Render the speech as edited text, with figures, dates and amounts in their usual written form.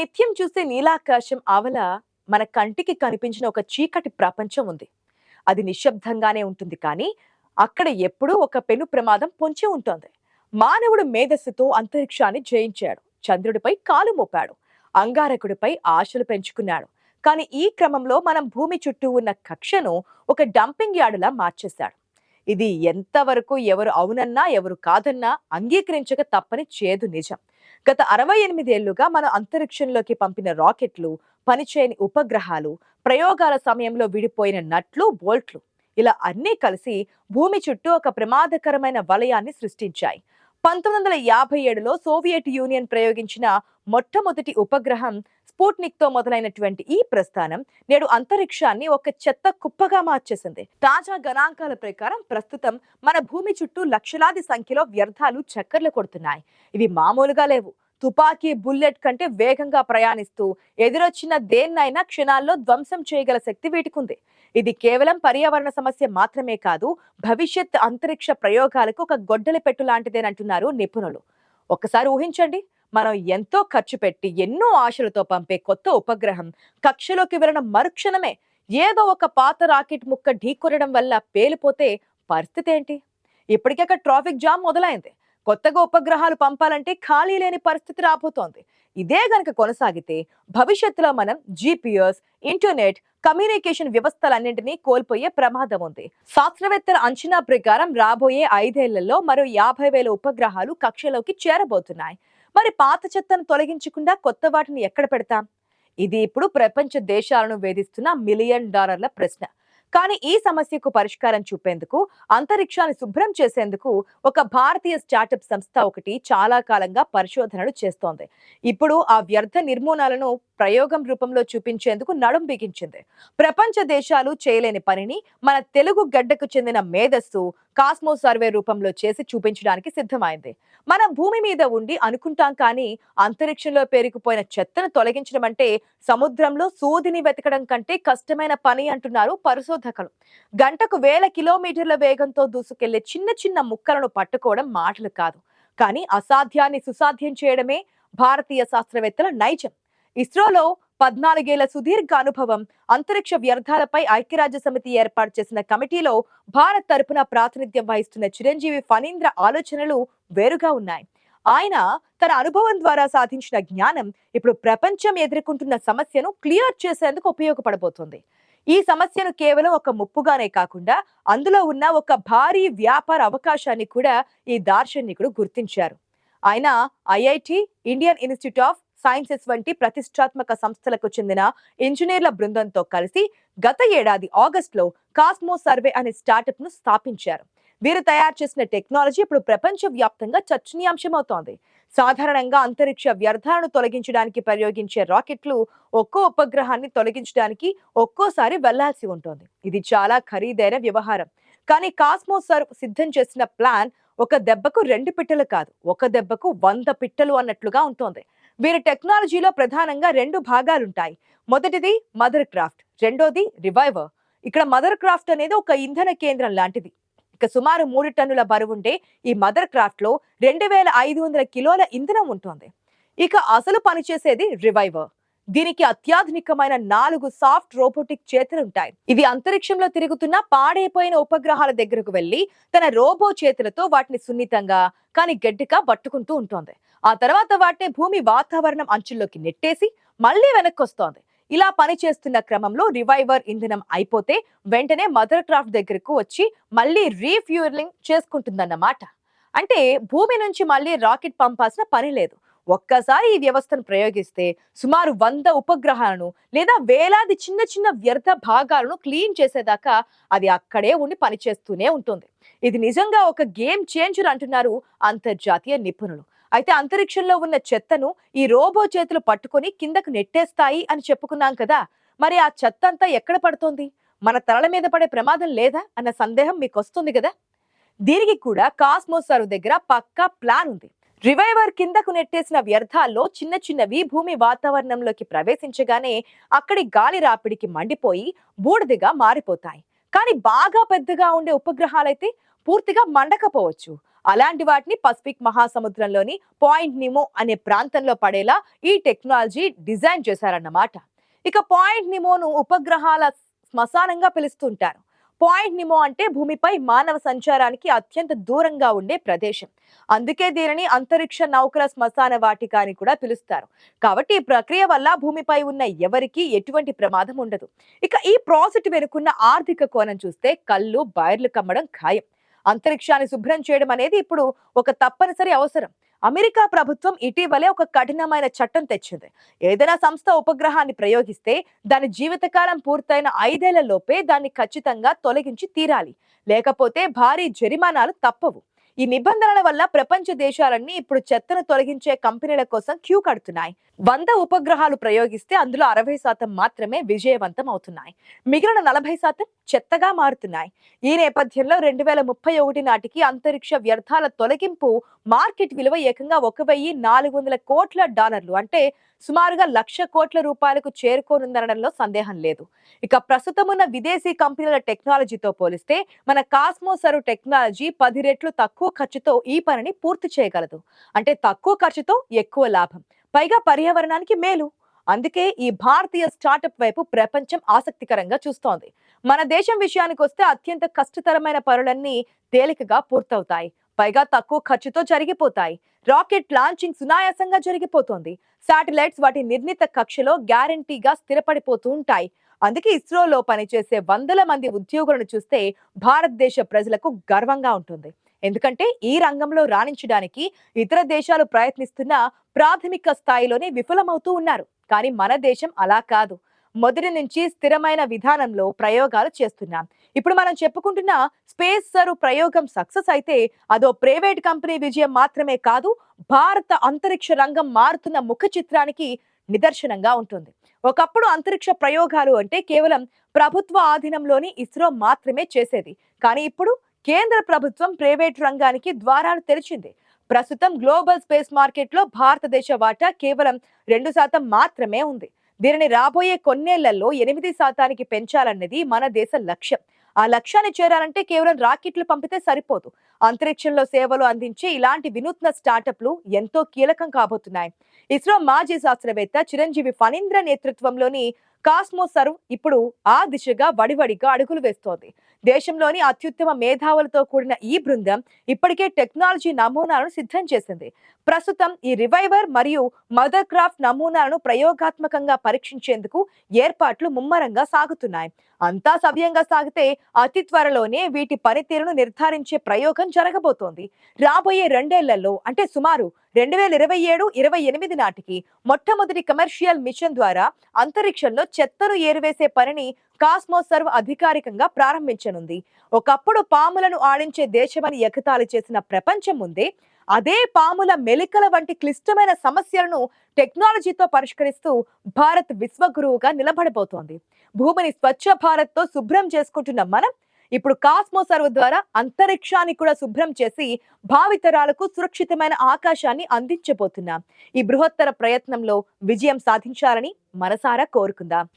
నిత్యం చూసే నీలాకాశం ఆవల మన కంటికి కనిపించిన ఒక చీకటి ప్రపంచం ఉంది. అది నిశ్శబ్దంగానే ఉంటుంది కానీ అక్కడ ఎప్పుడూ ఒక పెను ప్రమాదం పొంచి ఉంటుంది. మానవుడు మేధస్సుతో అంతరిక్షాన్ని జయించాడు. చంద్రుడిపై కాలు మోపాడు. అంగారకుడిపై ఆశలు పెంచుకున్నాడు. కానీ ఈ క్రమంలో మనం భూమి చుట్టూ ఉన్న కక్షను ఒక డంపింగ్ యార్డులా మార్చేశాడు. ఇది ఎంతవరకు ఎవరు అవునన్నా ఎవరు కాదన్నా అంగీకరించక తప్పని చేదు నిజం. గత 68 ఏళ్లుగా మనం అంతరిక్షంలోకి పంపిన రాకెట్లు, పనిచేయని ఉపగ్రహాలు, ప్రయోగాల సమయంలో విడిపోయిన నట్లు, బోల్ట్లు ఇలా అన్నీ కలిసి భూమి చుట్టూ ఒక ప్రమాదకరమైన వలయాన్ని సృష్టించాయి. 1957లో సోవియట్ యూనియన్ ప్రయోగించిన మొట్టమొదటి ఉపగ్రహం స్పుట్నిక్ తో మొదలైనటువంటి ఈ ప్రస్థానం నేడు అంతరిక్షాన్ని ఒక చెత్త కుప్పగా మార్చేసింది. తాజా గణాంకాల ప్రకారం ప్రస్తుతం మన భూమి చుట్టూ లక్షలాది సంఖ్యలో వ్యర్థాలు చక్కర్లు కొడుతున్నాయి. ఇవి మామూలుగా లేవు. తుపాకీ, బుల్లెట్ కంటే వేగంగా ప్రయాణిస్తూ ఎదురొచ్చిన దేన్నైనా క్షణాల్లో ధ్వంసం చేయగల శక్తి వీటికుంది. ఇది కేవలం పర్యావరణ సమస్య మాత్రమే కాదు, భవిష్యత్ అంతరిక్ష ప్రయోగాలకు ఒక గొడ్డలి పెట్టు లాంటిదేనంటున్నారు నిపుణులు. ఒక్కసారి ఊహించండి, మనం ఎంతో ఖర్చు పెట్టి ఎన్నో ఆశలతో పంపే కొత్త ఉపగ్రహం కక్షలోకి వెళ్ళిన మరుక్షణమే ఏదో ఒక పాత రాకెట్ ముక్క ఢీకొనడం వల్ల పేలిపోతే పరిస్థితి ఏంటి? ఇప్పటికే అక్కడ ట్రాఫిక్ జామ్ మొదలైంది. కొత్తగా ఉపగ్రహాలు పంపాలంటే ఖాళీ లేని పరిస్థితి రాబోతోంది. ఇదే గనక కొనసాగితే భవిష్యత్తులో మనం జిపిఎస్, ఇంటర్నెట్, కమ్యూనికేషన్ వ్యవస్థలన్నింటినీ కోల్పోయే ప్రమాదం ఉంది. శాస్త్రవేత్తల అంచనా ప్రకారం రాబోయే 5 ఏళ్లలో మరో 50,000 ఉపగ్రహాలు కక్షలోకి చేరబోతున్నాయి. మరి పాత చెత్తను తొలగించకుండా కొత్త వాటిని ఎక్కడ పెడతాం? ఇది ఇప్పుడు ప్రపంచ దేశాలను వేధిస్తున్న $1,000,000,000 ప్రశ్న. కానీ ఈ సమస్యకు పరిష్కారం చూపేందుకు, అంతరిక్షాన్ని శుభ్రం చేసేందుకు ఒక భారతీయ స్టార్టప్ సంస్థ ఒకటి చాలా కాలంగా పరిశోధనలు చేస్తోంది. ఇప్పుడు ఆ వ్యర్థ నిర్మూలనను ప్రయోగం రూపంలో చూపించేందుకు నడుం బిగించింది. ప్రపంచ దేశాలు చేయలేని పనిని మన తెలుగు గడ్డకు చెందిన మేధస్సు కాస్మో సర్వే రూపంలో చేసి చూపించడానికి సిద్ధమైంది. మన భూమి మీద ఉండి అనుకుంటాం కానీ అంతరిక్షంలో పేరుకుపోయిన చెత్తను తొలగించడం అంటే సముద్రంలో సూదిని వెతకడం కంటే కష్టమైన పని అంటున్నారు పరిశోధకులు. గంటకు వేల కిలోమీటర్ల వేగంతో దూసుకెళ్లే చిన్న చిన్న ముక్కలను పట్టుకోవడం మాటలు కాదు, కానీ అసాధ్యాన్ని సుసాధ్యం చేయడమే భారతీయ శాస్త్రవేత్తల నైజం. ఇస్రోలో 14 ఏళ్ల సుదీర్ఘ అనుభవం, అంతరిక్ష వ్యర్థాలపై ఐక్యరాజ్య సమితి ఏర్పాటు చేసిన కమిటీలో భారత్ తరపున ప్రాతినిధ్యం వహిస్తున్న చిరంజీవి ఫణీంద్ర ఆలోచనలు వేరుగా ఉన్నాయి. ఆయన తన అనుభవం ద్వారా సాధించిన జ్ఞానం ఇప్పుడు ప్రపంచం ఎదుర్కొంటున్న సమస్యను క్లియర్ చేసేందుకు ఉపయోగపడబోతోంది. ఈ సమస్యను కేవలం ఒక ముప్పుగానే కాకుండా అందులో ఉన్న ఒక భారీ వ్యాపార అవకాశాన్ని కూడా ఈ దార్శనికుడు గుర్తించారు. ఆయన IIT, Indian institute of sciences వంటి ప్రతిష్టాత్మక సంస్థలకు చెందిన ఇంజనీర్ల బృందంతో కలిసి గత ఏడాది ఆగస్టులో కాస్మో సర్వే అనే స్టార్టప్ ను స్థాపించారు. వీరు తయారు చేసిన టెక్నాలజీ ఇప్పుడు ప్రపంచ వ్యాప్తంగా చర్చనీయాంశమవుతోంది. సాధారణంగా అంతరిక్ష వ్యర్థాలను తొలగించడానికి ప్రయోగించే రాకెట్లు ఒక్కో ఉపగ్రహాన్ని తొలగించడానికి ఒక్కోసారి వెళ్లాల్సి ఉంటుంది. ఇది చాలా ఖరీదైన వ్యవహారం. కానీ కాస్మో సర్వ్ సిద్ధం చేసిన ప్లాన్ ఒక దెబ్బకు 2 పిట్టలు కాదు, ఒక దెబ్బకు 100 పిట్టలు అన్నట్లుగా ఉంటుంది. వీరి టెక్నాలజీలో ప్రధానంగా 2 భాగాలుంటాయి. మొదటిది మదర్ క్రాఫ్ట్, రెండోది రివైవర్. ఇక్కడ మదర్ క్రాఫ్ట్ అనేది ఒక ఇంధన కేంద్రం లాంటిది. ఇక సుమారు 3 టన్నుల బరువుండే ఈ మదర్ క్రాఫ్ట్ లో 2,500 కిలోల ఇంధనం ఉంటుంది. ఇక అసలు పనిచేసేది రివైవర్. దీనికి అత్యాధునికమైన 4 సాఫ్ట్ రోబోటిక్ చేతులుంటాయి. ఇవి అంతరిక్షంలో తిరుగుతున్న పాడైపోయిన ఉపగ్రహాల దగ్గరకు వెళ్లి తన రోబో చేతులతో వాటిని సున్నితంగా కానీ గట్టిగా పట్టుకుంటూ ఉంటుంది. ఆ తర్వాత వాటిని భూమి వాతావరణం అంచుల్లోకి నెట్టేసి మళ్లీ వెనక్కొస్తోంది. ఇలా పనిచేస్తున్న క్రమంలో రివైవర్ ఇంధనం అయిపోతే వెంటనే మదర్ క్రాఫ్ట్ దగ్గరకు వచ్చి మళ్లీ రీఫ్యూయలింగ్ చేసుకుంటుందన్నమాట. అంటే భూమి నుంచి మళ్లీ రాకెట్ పంపాల్సిన పని లేదు. ఒక్కసారి ఈ వ్యవస్థను ప్రయోగిస్తే సుమారు 100 ఉపగ్రహాలను లేదా వేలాది చిన్న చిన్న వ్యర్థ భాగాలను క్లీన్ చేసేదాకా అది అక్కడే ఉండి పనిచేస్తూనే ఉంటుంది. ఇది నిజంగా ఒక గేమ్ చేంజర్ అంటున్నారు అంతర్జాతీయ నిపుణులు. అయితే అంతరిక్షంలో ఉన్న చెత్తను ఈ రోబో చేతులు పట్టుకొని కిందకు నెట్టేస్తాయి అని చెప్పుకున్నాం కదా, మరి ఆ చెత్త అంతా ఎక్కడ పడుతోంది? మన తలల మీద పడే ప్రమాదం లేదా అన్న సందేహం మీకు వస్తుంది కదా. దీనికి కూడా కాస్మో సర్వ్ దగ్గర పక్కా ప్లాన్ ఉంది. రివైవర్ కిందకు నెట్టేసిన వ్యర్థాల్లో చిన్న చిన్నవి భూమి వాతావరణంలోకి ప్రవేశించగానే అక్కడి గాలి రాపిడికి మండిపోయి బూడిదగా మారిపోతాయి. కానీ బాగా పెద్దగా ఉండే ఉపగ్రహాలైతే పూర్తిగా మండకపోవచ్చు. అలాంటి వాటిని పసిఫిక్ మహాసముద్రంలోని పాయింట్ నిమో అనే ప్రాంతంలో పడేలా ఈ టెక్నాలజీ డిజైన్ చేశారన్నమాట. ఇక పాయింట్ నిమోను ఉపగ్రహాల శ్మశానంగా పిలుస్తుంటారు. పాయింట్ నిమో అంటే భూమిపై మానవ సంచారానికి అత్యంత దూరంగా ఉండే ప్రదేశం. అందుకే దీనిని అంతరిక్ష నౌకల శ్మశాన వాటిక అని కూడా పిలుస్తారు. కాబట్టి ఈ ప్రక్రియ వల్ల భూమిపై ఉన్న ఎవరికీ ఎటువంటి ప్రమాదం ఉండదు. ఇక ఈ ప్రాజెక్టు వెనుకున్న ఆర్థిక కోణం చూస్తే కళ్ళు బైర్లు కమ్మడం ఖాయం. అంతరిక్షాన్ని శుభ్రం చేయడం అనేది ఇప్పుడు ఒక తప్పనిసరి అవసరం. అమెరికా ప్రభుత్వం ఇటీవలే ఒక కఠినమైన చట్టం తెచ్చింది. ఏదైనా సంస్థ ఉపగ్రహాన్ని ప్రయోగిస్తే దాని జీవితకాలం పూర్తయిన 5 ఏళ్ల లోపే దాన్ని ఖచ్చితంగా తొలగించి తీరాలి. లేకపోతే భారీ జరిమానాలు తప్పవు. ఈ నిబంధనల వల్ల ప్రపంచ దేశాలన్నీ ఇప్పుడు చెత్తను తొలగించే కంపెనీల కోసం క్యూ కడుతున్నాయి. 100 ఉపగ్రహాలు ప్రయోగిస్తే అందులో 60% మాత్రమే విజయవంతం అవుతున్నాయి. మిగిలిన 40% చెత్తగా మారుతున్నాయి. ఈ నేపథ్యంలో 2031 నాటికి అంతరిక్ష వ్యర్థాల తొలగింపు మార్కెట్ విలువ ఏకంగా $1,400 కోట్ల, అంటే సుమారుగా ₹1,00,00,000 చేరుకోనుందనడంలో సందేహం లేదు. ఇక ప్రస్తుతం ఉన్న విదేశీ కంపెనీల టెక్నాలజీతో పోలిస్తే మన కాస్మోసర్వ్ టెక్నాలజీ 10 రెట్లు తక్కువ ఖర్చుతో ఈ పనిని పూర్తి చేయగలదు. అంటే తక్కువ ఖర్చుతో ఎక్కువ లాభం, పైగా పర్యావరణానికి మేలు. అందుకే ఈ భారతీయ స్టార్టప్ వైపు ప్రపంచం ఆసక్తికరంగా చూస్తోంది. మన దేశం విషయానికి వస్తే అత్యంత కష్టతరమైన పనులన్నీ తేలికగా పూర్తవుతాయి, పైగా తక్కువ ఖర్చుతో జరిగిపోతాయి. రాకెట్ లాంచింగ్ సునాయాసంగా జరిగిపోతోంది. శాటిలైట్స్ వాటి నిర్ణీత కక్షలో గ్యారంటీగా స్థిరపడిపోతూ ఉంటాయి. అందుకే ఇస్రోలో పనిచేసే వందల మంది ఉద్యోగులను చూస్తే భారతదేశ ప్రజలకు గర్వంగా ఉంటుంది. ఎందుకంటే ఈ రంగంలో రాణించడానికి ఇతర దేశాలు ప్రయత్నిస్తున్న ప్రాథమిక స్థాయిలోనే విఫలమవుతూ ఉన్నారు. కానీ మన దేశం అలా కాదు. మొదటి నుంచి స్థిరమైన విధానంలో ప్రయోగాలు చేస్తున్నాం. ఇప్పుడు మనం చెప్పుకుంటున్న స్పేస్ సర్వ్ ప్రయోగం సక్సెస్ అయితే అదో ప్రైవేట్ కంపెనీ విజయం మాత్రమే కాదు, భారత అంతరిక్ష రంగం మారుతున్న ముఖ చిత్రానికి నిదర్శనంగా ఉంటుంది. ఒకప్పుడు అంతరిక్ష ప్రయోగాలు అంటే కేవలం ప్రభుత్వ ఆధీనంలోని ఇస్రో మాత్రమే చేసేది. కానీ ఇప్పుడు కేంద్ర ప్రభుత్వం ప్రైవేట్ రంగానికి ద్వారాలు తెరిచింది. ప్రస్తుతం గ్లోబల్ స్పేస్ మార్కెట్ లో భారతదేశ వాటా కేవలం 2% మాత్రమే ఉంది. దీనిని రాబోయే కొన్నేళ్లలో 8% పెంచాలన్నది మన దేశ లక్ష్యం. ఆ లక్ష్యాన్ని చేరాలంటే కేవలం రాకెట్లు పంపితే సరిపోదు. అంతరిక్షంలో సేవలు అందించే ఇలాంటి వినూత్న స్టార్టప్లు ఎంతో కీలకం కాబోతున్నాయి. ఇస్రో మాజీ శాస్త్రవేత్త చిరంజీవి ఫణీంద్ర నేతృత్వంలోని కాస్మోసర్వ్ ఇప్పుడు ఆ దిశగా వడివడిగా అడుగులు వేస్తోంది. దేశంలోని అత్యుత్తమ మేధావులతో కూడిన ఈ బృందం ఇప్పటికే టెక్నాలజీ నమూనాలను సిద్ధం చేసింది. ప్రస్తుతం ఈ రివైవర్ మరియు మదర్ క్రాఫ్ట్ నమూనాలను ప్రయోగాత్మకంగా పరీక్షించేందుకు ఏర్పాట్లు ముమ్మరంగా సాగుతున్నాయి. అంతా సవ్యంగా సాగితే అతి త్వరలోనే వీటి పనితీరును నిర్ధారించే ప్రయోగం జరగబోతోంది. రాబోయే 2 ఏళ్లలో అంటే సుమారు 2027-28 నాటికి మొట్టమొదటి కమర్షియల్ మిషన్ ద్వారా అంతరిక్షంలో చెత్తను ఏరివేసే పనిని కాస్మోసర్వ్ అధికారికంగా ప్రారంభించనుంది. ఒకప్పుడు పాములను ఆడించే దేశమని ఎగతాళి చేసిన ప్రపంచం ముందే అదే పాముల మెలికల వంటి క్లిష్టమైన సమస్యలను టెక్నాలజీతో పరిష్కరిస్తూ భారత్ విశ్వగురువుగా నిలబడబోతోంది. భూమిని స్వచ్ఛ భారత్ తో శుభ్రం చేసుకుంటున్న మనం ఇప్పుడు కాస్మోసర్వ్ ద్వారా అంతరిక్షాన్ని కూడా శుభ్రం చేసి భావితరాలకు సురక్షితమైన ఆకాశాన్ని అందించబోతున్నాం. ఈ బృహత్తర ప్రయత్నంలో విజయం సాధించాలని మనసారా కోరుకుందాం.